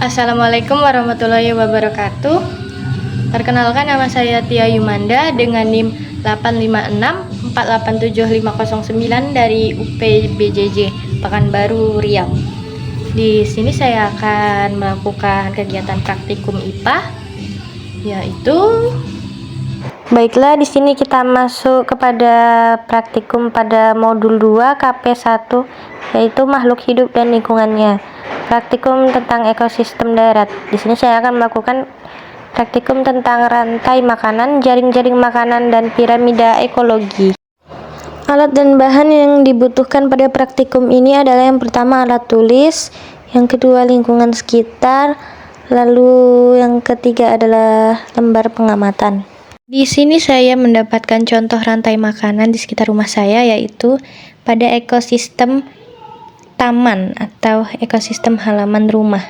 Assalamualaikum warahmatullahi wabarakatuh. Perkenalkan, nama saya Tia Yumanda dengan NIM 856487509 dari UPBJJ Pekanbaru Riau. Di sini saya akan melakukan kegiatan praktikum IPA, yaitu baiklah, di sini kita masuk kepada praktikum pada modul 2 KP1, yaitu makhluk hidup dan lingkungannya. Praktikum tentang ekosistem darat. Di sini saya akan melakukan praktikum tentang rantai makanan, jaring-jaring makanan, dan piramida ekologi. Alat dan bahan yang dibutuhkan pada praktikum ini adalah yang pertama alat tulis, yang kedua lingkungan sekitar, lalu yang ketiga adalah lembar pengamatan. Di sini saya mendapatkan contoh rantai makanan di sekitar rumah saya, yaitu pada ekosistem taman atau ekosistem halaman rumah.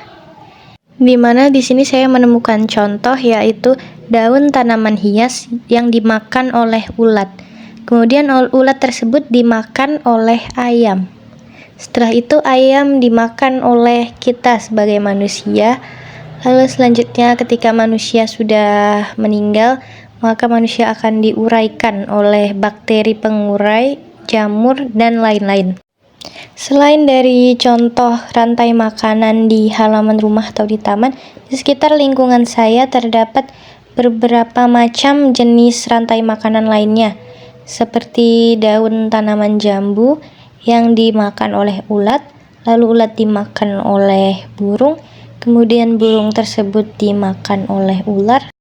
Di mana di sini saya menemukan contoh, yaitu daun tanaman hias yang dimakan oleh ulat. Kemudian ulat tersebut dimakan oleh ayam. Setelah itu ayam dimakan oleh kita sebagai manusia. Lalu selanjutnya ketika manusia sudah meninggal, maka manusia akan diuraikan oleh bakteri pengurai, jamur, dan lain-lain. Selain dari contoh rantai makanan di halaman rumah atau di taman, di sekitar lingkungan saya terdapat beberapa macam jenis rantai makanan lainnya, seperti daun tanaman jambu yang dimakan oleh ulat, lalu ulat dimakan oleh burung, kemudian burung tersebut dimakan oleh ular,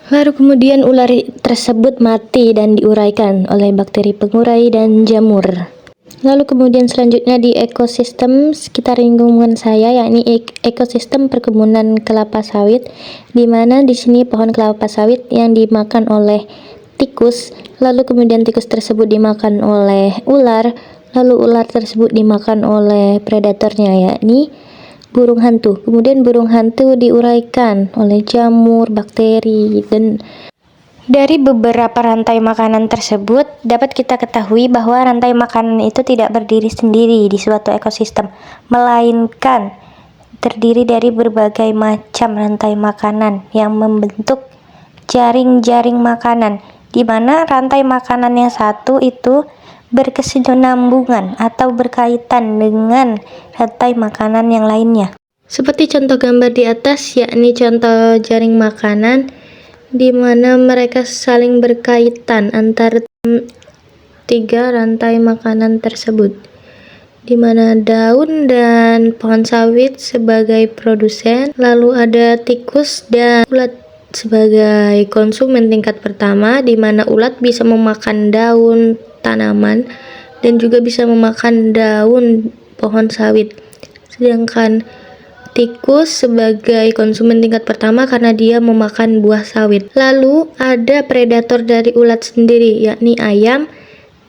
lalu kemudian ular tersebut mati dan diuraikan oleh bakteri pengurai dan jamur. Lalu kemudian selanjutnya di ekosistem sekitar lingkungan saya, yakni ekosistem perkebunan kelapa sawit, di mana di sini pohon kelapa sawit yang dimakan oleh tikus, lalu kemudian tikus tersebut dimakan oleh ular, lalu ular tersebut dimakan oleh predatornya, yakni burung hantu. Kemudian burung hantu diuraikan oleh jamur, bakteri, dan dari beberapa rantai makanan tersebut dapat kita ketahui bahwa rantai makanan itu tidak berdiri sendiri di suatu ekosistem, melainkan terdiri dari berbagai macam rantai makanan yang membentuk jaring-jaring makanan, di mana rantai makanan yang satu itu berkesinambungan atau berkaitan dengan rantai makanan yang lainnya. Seperti contoh gambar di atas, yakni contoh jaring makanan, di mana mereka saling berkaitan antara tiga rantai makanan tersebut, di mana daun dan pohon sawit sebagai produsen, lalu ada tikus dan ulat sebagai konsumen tingkat pertama, di mana ulat bisa memakan daun tanaman dan juga bisa memakan daun pohon sawit, sedangkan tikus sebagai konsumen tingkat pertama karena dia memakan buah sawit. Lalu ada predator dari ulat sendiri, yakni ayam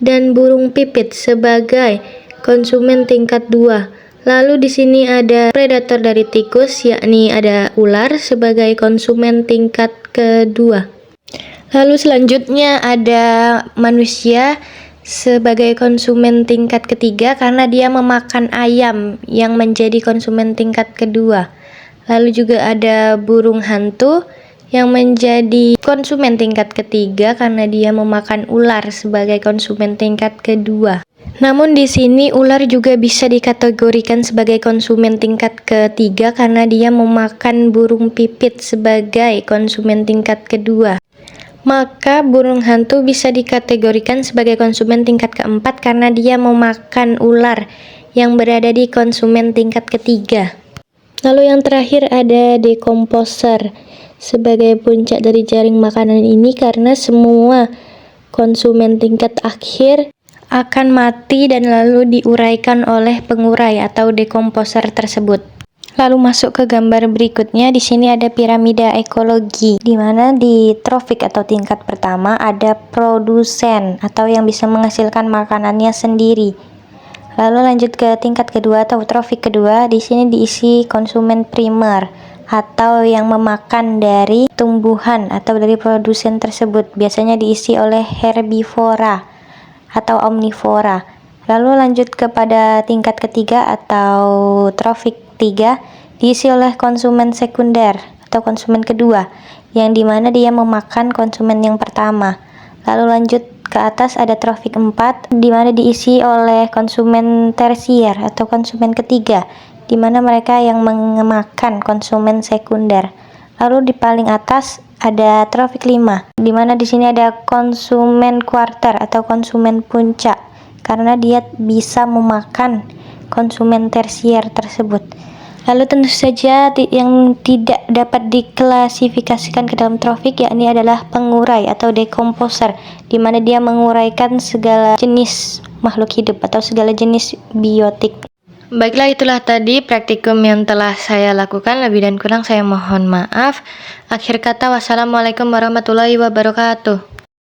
dan burung pipit sebagai konsumen tingkat 2. Lalu di sini ada predator dari tikus, yakni ada ular sebagai konsumen tingkat kedua. Lalu selanjutnya ada manusia sebagai konsumen tingkat ketiga karena dia memakan ayam yang menjadi konsumen tingkat kedua. Lalu juga ada burung hantu yang menjadi konsumen tingkat ketiga karena dia memakan ular sebagai konsumen tingkat kedua. Namun di sini ular juga bisa dikategorikan sebagai konsumen tingkat ketiga karena dia memakan burung pipit sebagai konsumen tingkat kedua. Maka burung hantu bisa dikategorikan sebagai konsumen tingkat keempat karena dia memakan ular yang berada di konsumen tingkat ketiga. Lalu yang terakhir ada dekomposer sebagai puncak dari jaring makanan ini karena semua konsumen tingkat akhir akan mati dan lalu diuraikan oleh pengurai atau dekomposer tersebut. Lalu masuk ke gambar berikutnya. Di sini ada piramida ekologi, di mana di trofik atau tingkat pertama ada produsen atau yang bisa menghasilkan makanannya sendiri. Lalu lanjut ke tingkat kedua atau trofik kedua. Di sini diisi konsumen primer atau yang memakan dari tumbuhan atau dari produsen tersebut. Biasanya diisi oleh herbivora atau omnivora. Lalu lanjut kepada tingkat ketiga atau trofik 3. diisi oleh konsumen sekunder atau konsumen kedua, yang dimana dia memakan konsumen yang pertama. Lalu lanjut ke atas ada trofik 4, dimana diisi oleh konsumen tersier atau konsumen ketiga, dimana mereka yang memakan konsumen sekunder. Lalu di paling atas ada trofik 5, dimana di sini ada konsumen kuarter atau konsumen puncak, karena dia bisa memakan konsumen tersier tersebut. Lalu tentu saja yang tidak dapat diklasifikasikan ke dalam trofik yakni adalah pengurai atau decomposer, di mana dia menguraikan segala jenis makhluk hidup atau segala jenis biotik. Baiklah, itulah tadi praktikum yang telah saya lakukan. Lebih dan kurang saya mohon maaf. Akhir kata, wassalamualaikum warahmatullahi wabarakatuh.